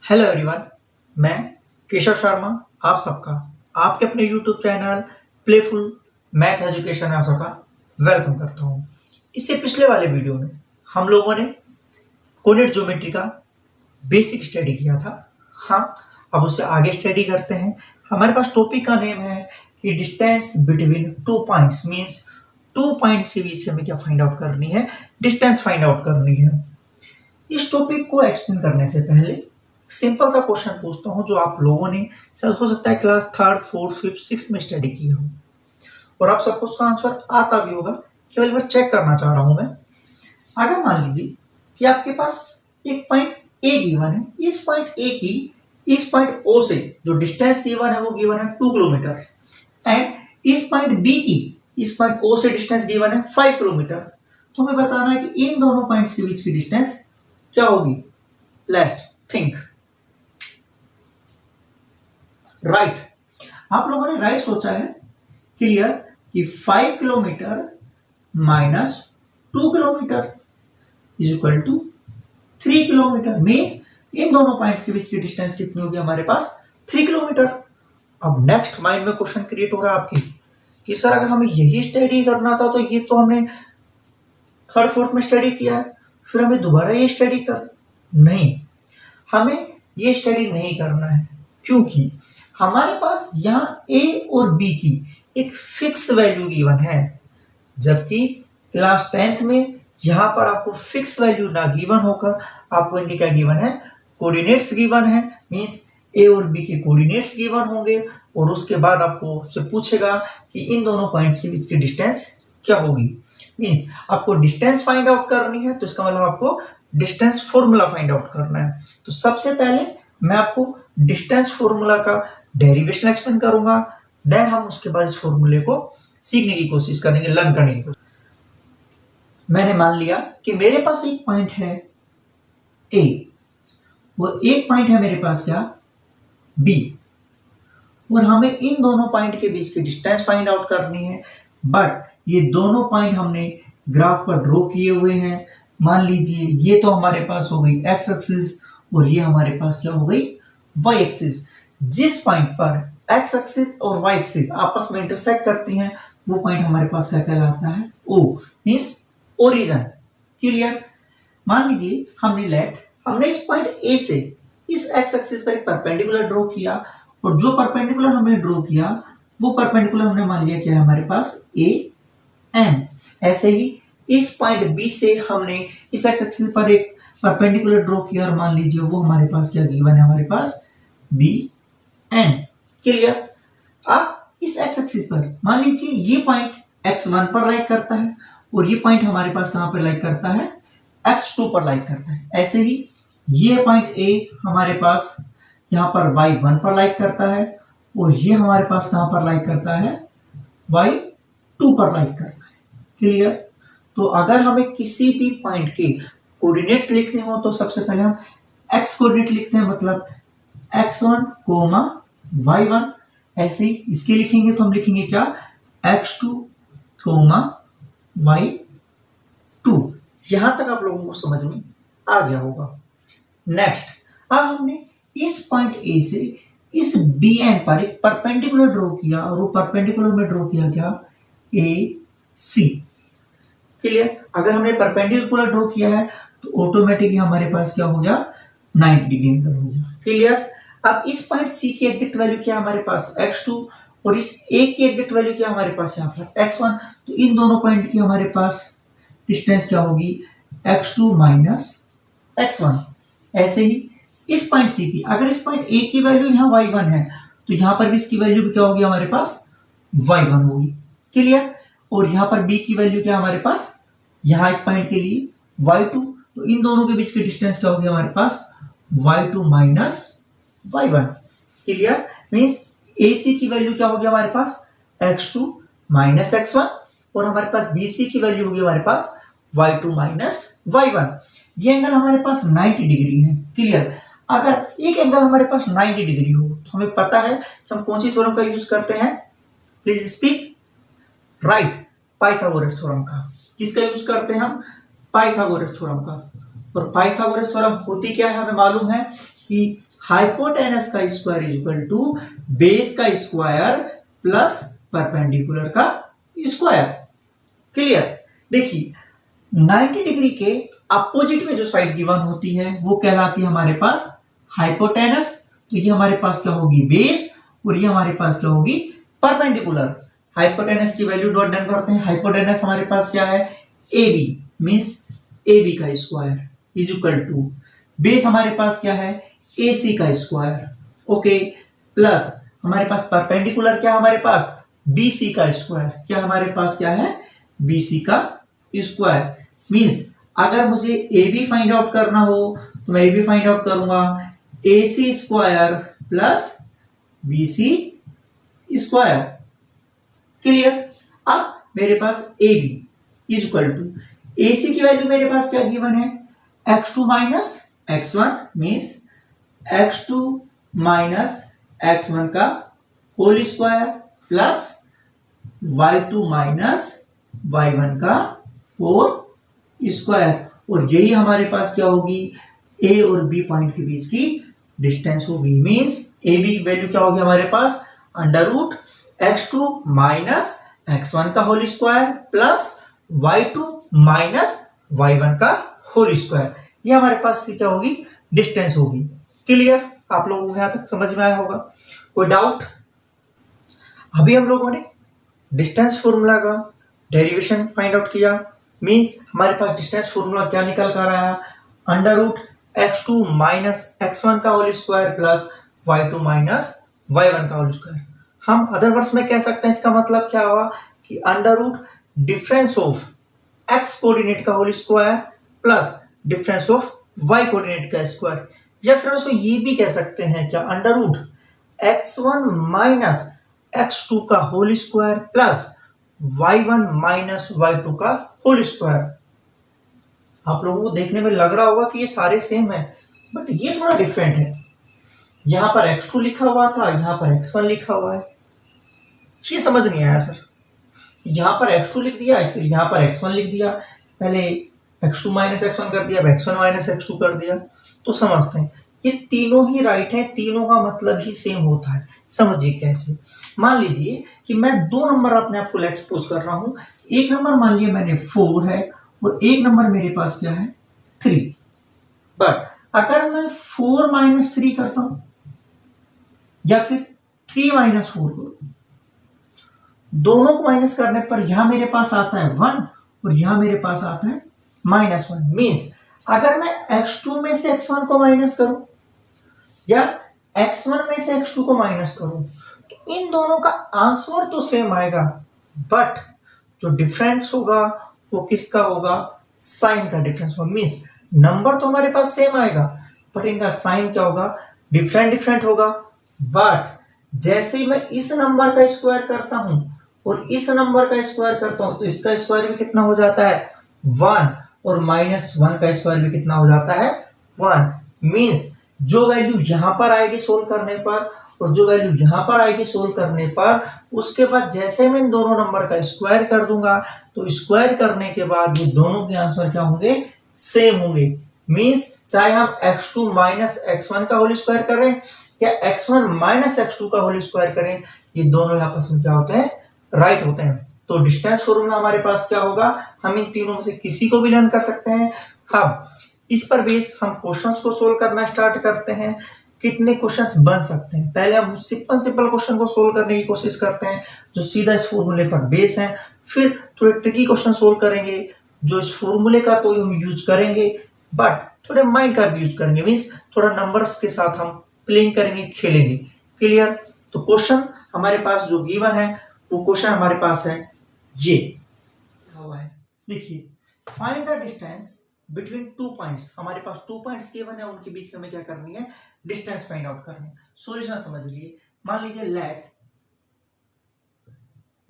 Hello everyone, मैं केशव शर्मा आप सबका आपके अपने YouTube channel playful math education में आप सबका वेलकम करता हूँ। इससे पिछले वाले वीडियो में हम लोगों ने कोऑर्डिनेट ज्योमेट्री का बेसिक स्टडी किया था। हाँ, अब उससे आगे स्टडी करते हैं। हमारे पास टॉपिक का नेम है कि distance between two points, means two points के बीच हमें क्या फाइंड आउट करनी है, डिस्टेंस फाइंड आउट करनी है। इस टॉपिक को एक्सप्लेन करने से पहले सिंपल सा क्वेश्चन पूछता हूँ जो आप लोगों ने शायद हो सकता है class third fourth fifth six में स्टडी किया हो और आप सबको उसका आंसर आता भी होगा, केवल मैं चेक करना चाह रहा हूँ मैं। अगर मान लीजिए कि आपके पास एक पॉइंट ए गिवन है, इस पॉइंट ए की इस पॉइंट ओ से जो डिस्टेंस गिवन है वो गिवन है 2 किलोमीटर एंड इस पॉइंट बी की इस पॉइंट ओ से डिस्टेंस गिवन है 5 किलोमीटर। तो हमें बताना है कि इन दोनों पॉइंट्स के बीच की डिस्टेंस क्या होगी। Let's think. राइट, आप लोगों ने राइट सोचा है, क्लियर, कि 5 kilometre minus 2 kilometre is equal to 3 kilometre. Means इन दोनों पॉइंट्स के बीच की डिस्टेंस कितनी होगी हमारे पास, 3 किलोमीटर। अब नेक्स्ट माइंड में क्वेश्चन क्रिएट हो रहा है आपकी कि सर अगर हमें यही स्टडी करना था तो ये तो हमने थर्ड फोर्थ में स्टडी किया है, फिर हमें दोबारा ये स्टडी कर नहीं, हमें ये स्टडी नहीं करना है, क्योंकि हमारे पास यहाँ ए और बी की एक फिक्स वैल्यू गिवन है, जबकि क्लास 10th में यहाँ पर आपको फिक्स वैल्यू ना गिवन होकर आपको इनके क्या गिवन है, कोऑर्डिनेट्स गिवन है। मींस ए और बी के कोऑर्डिनेट्स गिवन होंगे और उसके बाद आपको से पूछेगा कि इन दोनों पॉइंट्स के बीच की डिस्टेंस क्या होगी। मींस आपको डिस्टेंस फाइंड आउट करनी है, तो इसका मतलब आपको डिस्टेंस फॉर्मूला फाइंड आउट करना है। तो सबसे पहले मैं आपको डिस्टेंस फॉर्मूला का डेरिवेशन एक्सप्लेन करूंगा, देन हम उसके बाद इस फॉर्मूले को सीखने की कोशिश करेंगे, लर्न करने की कोशिश। मैंने मान लिया कि मेरे पास एक पॉइंट है ए, वो एक पॉइंट है मेरे पास क्या, बी, और हमें इन दोनों पॉइंट के बीच की डिस्टेंस फाइंड आउट करनी है। बट ये दोनों पॉइंट हमने ग्राफ पर ड्रॉ किए हुए हैं। मान लीजिए ये तो हमारे पास हो गई एक्स एक्सिस और ये हमारे पास क्या हो गई, वाई एक्सिस। जिस पॉइंट पर एक्स एक्सिस और वाई एक्सिस आपस में इंटरसेक्ट करती हैं वो पॉइंट हमारे पास क्या कहलाता है, ओ, मींस ओरिजिन। क्लियर। मान लीजिए हमने इस पॉइंट ए से इस एक्स एक्सिस पर एक परपेंडिकुलर ड्रॉ किया और जो परपेंडिकुलर हमने ड्रॉ किया वो परपेंडिकुलर हमने मान लिया क्या है हमारे पास, ए एम। ऐसे ही इस पॉइंट बी से हमने इस एक्स एक्सिस पर एक परपेंडिकुलर ड्रॉ किया और मान लीजिए वो हमारे पास क्या गिवन है, हमारे पास बी एन। क्लियर। अब इस एक्स एक्सिस पर मान लीजिए ये पॉइंट x1 पर लाइक करता है और ये पॉइंट हमारे पास कहां पर लाइक करता है, x2 पर लाइक करता है। ऐसे ही ये पॉइंट ए हमारे पास यहां पर y1 पर लाइक करता है और ये हमारे पास कहां पर लाइक करता है, y2 पर लाइक करता है। क्लियर। तो अगर हमें किसी भी पॉइंट के कोऑर्डिनेट्स लिखने हो तो सबसे पहले हम x कोऑर्डिनेट लिखते हैं, मतलब x1, y1। ऐसे ही इसके लिखेंगे तो हम लिखेंगे क्या, x2, y2। यहां तक आप लोगों को समझ में आ गया होगा। नेक्स्ट, अब हमने इस पॉइंट ए से इस बी एन पर एक परपेंडिकुलर ड्रॉ किया और वो परपेंडिकुलर में ड्रॉ किया क्या, ए सी। क्लियर। अगर हमने परपेंडिकुलर ड्रॉ किया है तो ऑटोमेटिकली हमारे पास क्या हो गया, 90 डिग्री एंगल हो गया। क्लियर। अब इस पॉइंट सी की एग्जैक्ट वैल्यू क्या है हमारे पास, x2, और इस ए की एग्जैक्ट वैल्यू क्या हमारे पास यहाँ पर x1। तो इन दोनों पॉइंट की हमारे पास डिस्टेंस क्या होगी, x2 माइनस x1। ऐसे ही इस पॉइंट सी की, अगर इस पॉइंट ए की वैल्यू यहाँ y1 है तो यहाँ पर भी इसकी वैल्यू भी क्या होगी हमारे पास, y1 होगी। क्लियर। और यहाँ पर बी की वैल्यू क्या हमारे पास, यहाँ इस पॉइंट के लिए y2, तो इन दोनों के बीच की डिस्टेंस क्या होगी हमारे पास, y2 minus y1। Clear. Means AC की वैल्यू क्या होगी हमारे पास, x2 माइनस x1, और हमारे पास BC की वैल्यू होगी हमारे पास y2 माइनस y1। ये एंगल हमारे पास 90 डिग्री है। क्लियर। अगर एक एंगल हमारे पास 90 डिग्री हो तो हमें पता है कि हम कौन सी थ्योरम का यूज करते हैं, please speak. Right, Pythagoras theorem का। किसका यूज करते हैं हम, पाइथागोरस थ्योरम का। और पाइथागोरस थ्योरम होती क्या है, हमें मालूम है कि हाइपोटेनस का square is equal to base का स्क्वायर प्लस परपेंडिकुलर का स्क्वायर। क्लियर। देखिए 90 डिग्री के अपोजिट में जो साइड गिवन होती है वो कहलाती है हमारे पास हाइपोटेनस। तो ये हमारे पास क्या होगी बेस और ये हमारे पास क्या होगी परपेंडिकुलर। हाइपोटेनस की वैल्यू नोट डाउन करते हैं। हाइपोटेनस हमारे पास क्या है A B means A B का square is equal to base हमारे पास क्या है ए सी का स्क्वायर। ओके प्लस हमारे पास परपेंडिकुलर क्या हमारे पास बी सी का स्क्वायर। क्या हमारे पास क्या है बी सी का स्क्वायर। मीन्स अगर मुझे ए बी फाइंड आउट करना हो तो मैं ए बी फाइंड आउट करूंगा A C square plus B C square. Clear. अब मेरे पास A B is equal to A C की वैल्यू मेरे पास क्या गिवन है x2 minus x1 means x2 minus x1 का whole square plus y2 minus y1 का होल स्क्वायर। और यही हमारे पास क्या होगी ए और बी पॉइंट के बीच की डिस्टेंस होगी। मीन्स ए बी की वैल्यू क्या होगी हमारे पास under root x2 minus x1 का whole square plus y2 minus y1 का होल स्क्वायर। ये हमारे पास क्या होगी डिस्टेंस होगी। क्लियर। आप लोगों को यहां तक समझ में आया होगा। कोई डाउट। अभी हम लोगों ने डिस्टेंस फॉर्मूला का डेरिवेशन फाइंड आउट किया। मींस हमारे पास डिस्टेंस फॉर्मूला क्या निकल कर आया under root x2 minus x1 का whole square plus y2 minus y1 का होल स्क्वायर। हम अदर वर्ड्स में कह सकते हैं इसका मतलब क्या हुआ कि under root difference of x coordinate का whole square plus difference of y coordinate का स्क्वायर। या फिर उसको ये भी कह सकते हैं क्या under root x1 minus x2 का whole square plus y1 minus y2 का होल स्क्वायर। आप लोगों को देखने में लग रहा होगा कि ये सारे सेम है बट ये थोड़ा डिफरेंट है। यहां पर x2 लिखा हुआ था यहां पर x1 लिखा हुआ है। ये समझ नहीं आया सर। यहां पर x2 लिख दिया फिर यहां पर x1 लिख दिया। पहले x2 माइनस x1 कर दिया अब x1 माइनस x2 कर दिया। तो समझते हैं ये तीनों ही राइट है तीनों का मतलब ही सेम होता है। समझिए कैसे। मान लीजिए कि मैं दो नंबर अपने आप को लेट सपोज कर रहा हूं। एक नंबर मान लिया मैंने 4 है और एक नंबर मेरे पास क्या है 3। बट अगर मैं 4 माइनस 3 करता हूं या फिर 3 माइनस 4 करूं दोनों को माइनस करने पर यहां मेरे पास आता है 1 और यहां मेरे पास आता है -1। मीन्स अगर मैं x2 में से x1 को माइनस करूं या x1 में से x2 को माइनस करूं तो इन दोनों का आंसर तो सेम आएगा बट जो डिफरेंस होगा वो किसका होगा साइन का डिफरेंस होगा। मीन्स नंबर तो हमारे पास सेम आएगा बट इनका साइन क्या होगा डिफरेंट होगा। बट जैसे ही मैं इस नंबर का स्क्वायर करता हूं और इस नंबर का स्क्वायर करता हूं तो इसका स्क्वायर भी कितना हो जाता है 1 और -1 का स्क्वायर भी कितना हो जाता है 1। मीन्स जो वैल्यू यहां पर आएगी सोल्व करने पर और जो वैल्यू यहां पर आएगी सोल्व करने पर उसके बाद जैसे मैं इन दोनों नंबर का स्क्वायर कर दूंगा तो स्क्वायर करने के बाद ये दोनों के आंसर क्या होंगे सेम होंगे। मीन्स चाहे हम x2 माइनस x1 का होल स्क्वायर करें या x1 माइनस x2 का होल स्क्वायर करें ये दोनों आपस में क्या होते हैं राइट होते हैं। तो डिस्टेंस फॉर्मूला हमारे पास क्या होगा हम इन तीनों में से किसी को भी लर्न कर सकते हैं। हम इस पर बेस हम क्वेश्चंस को सोल्व करना स्टार्ट करते हैं। कितने क्वेश्चंस बन सकते हैं पहले हम सिंपल क्वेश्चन को सोल्व करने की कोशिश करते हैं जो सीधा इस फॉर्मूले पर बेस है। फिर थोड़े ट्रिकी क्वेश्चन सोल्व करेंगे जो इस फॉर्मूले का तो हम यूज करेंगे बट थोड़े माइंड का भी यूज करेंगे। मीन्स थोड़ा नंबर्स के साथ हम प्लेइंग करेंगे खेलेंगे। क्लियर। तो क्वेश्चन हमारे पास जो गिवन है वो क्वेश्चन हमारे पास है ये हुआ है। देखिए find the distance between 2 points. हमारे पास 2 पॉइंट्स गिवन है उनके बीच में हमें क्या करनी है डिस्टेंस फाइंड आउट करनी है। सॉल्यूशन समझ लीजिए। मान लीजिए लेट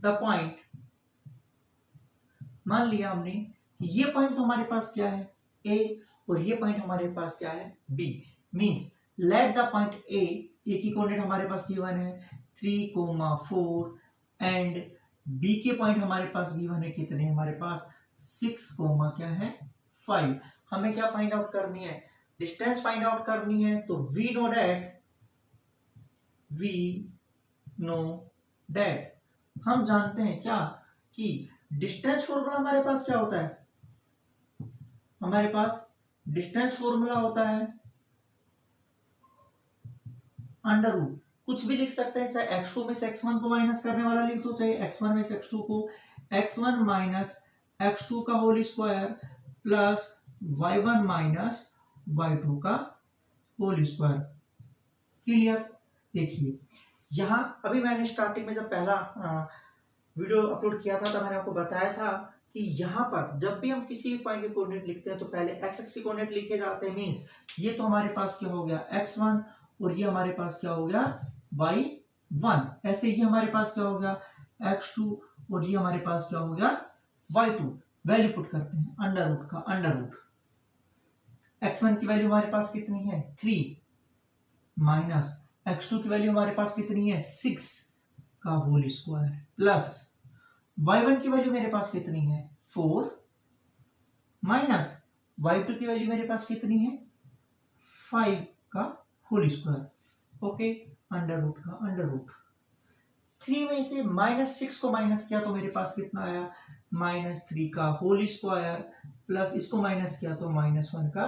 द पॉइंट मान लिया हमने ये पॉइंट तो हमारे पास क्या है A और ये पॉइंट हमारे पास क्या है B। Means let the point A की कोऑर्डिनेट हमारे पास गिवन है 3,4 एंड B के पॉइंट हमारे पास गिवन है कितने हमारे पास 6, क्या है 5। हमें क्या फाइंड आउट करनी है डिस्टेंस फाइंड आउट करनी है तो वी नो डेट हम जानते हैं क्या कि डिस्टेंस फॉर्मूला हमारे पास क्या होता है, हमारे पास डिस्टेंस फॉर्मूला होता है अंडर रूट, कुछ भी लिख सकते हैं, चाहे x2 में से x1 को माइनस करने वाला लिख दो, चाहे x1 में से x2 को x1 माइनस x2 का whole square plus y1 minus y2 का होल स्क्वायर। क्लियर। देखिए यहां अभी मैंने स्टार्टिंग में जब पहला वीडियो अपलोड किया था तो मैंने आपको बताया था कि यहाँ पर जब भी हम किसी भी पॉइंट के कोऑर्डिनेट लिखते हैं तो पहले एक्स एक्स के कोऑर्डिनेट लिखे जाते हैं। मींस ये तो हमारे पास क्या हो गया x1 और ये हमारे पास क्या हो गया y1, ऐसे ही हमारे पास क्या हो गया x2 और ये हमारे पास क्या हो गया y2। वैल्यू पुट करते हैं अंडर रूट का अंडर रूट, x1 की वैल्यू हमारे पास कितनी है 3 माइनस x2 की वैल्यू हमारे पास कितनी है 6 का होल स्क्वायर प्लस y1 की वैल्यू मेरे पास कितनी है 4 माइनस y2 की वैल्यू मेरे पास कितनी है 5 का whole square. Okay, under root का अंडर रूट 3 में से -6 को माइनस किया तो मेरे पास कितना आया -3 का होल स्क्वायर प्लस इसको माइनस किया तो -1 का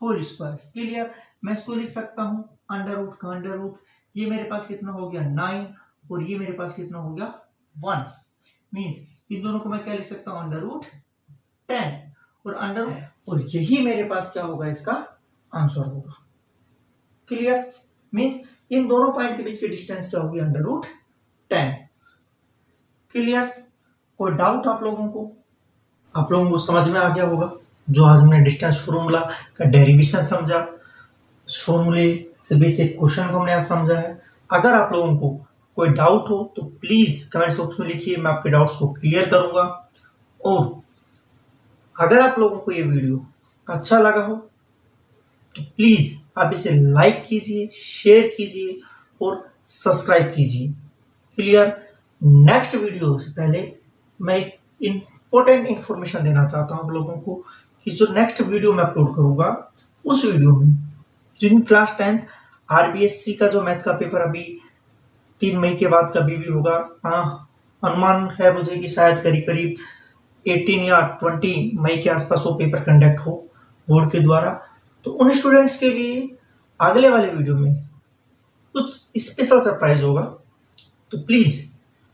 होल स्क्वायर। क्लियर। मैं इसको लिख सकता हूं अंडर रूट का अंडर रूट, ये मेरे पास कितना हो गया 9 और ये मेरे पास कितना हो गया 1। मींस इन दोनों को मैं क्या लिख सकता हूं अंडर रूट 10 और अंडर रूट, और यही मेरे पास क्या होगा इसका आंसर होगा। क्लियर। मींस इन दोनों पॉइंट के बीच की डिस्टेंस क्या होगी अंडर रूट 10। क्लियर। कोई डाउट आप लोगों को समझ में आ गया होगा जो आज हमने डिस्टेंस फॉर्मूला का डेरिवेशन समझा, उस फॉर्मूले से बेसिक क्वेश्चन को हमने आज समझा है। अगर आप लोगों को कोई डाउट हो तो प्लीज कमेंट्स बॉक्स में लिखिए, मैं आपके डाउट्स को क्लियर करूंगा। और अगर आप लोगों को ये वीडियो अच्छा लगा हो तो प्लीज आप इसे लाइक कीजिए, शेयर कीजिए और सब्सक्राइब कीजिए। क्लियर। नेक्स्ट वीडियो से पहले मैं एक इंपॉर्टेंट इंफॉर्मेशन देना चाहता हूं आप लोगों को कि जो नेक्स्ट वीडियो मैं अपलोड करूंगा उस वीडियो में जिन क्लास 10th RBSC का जो मैथ का पेपर अभी 3 मई के बाद कभी भी होगा, अनुमान है मुझे कि शायद करीब 18 या 20 मई के आसपास वो पेपर कंडक्ट हो बोर्ड के द्वारा। तो उन स्टूडेंट्स के लिए अगले वाले वीडियो में कुछ स्पेशल सरप्राइज होगा, तो प्लीज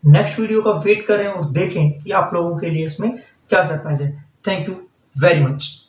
नेक्स्ट वीडियो का वेट करें और देखें कि आप लोगों के लिए इसमें क्या सरप्राइज है। Thank you very much.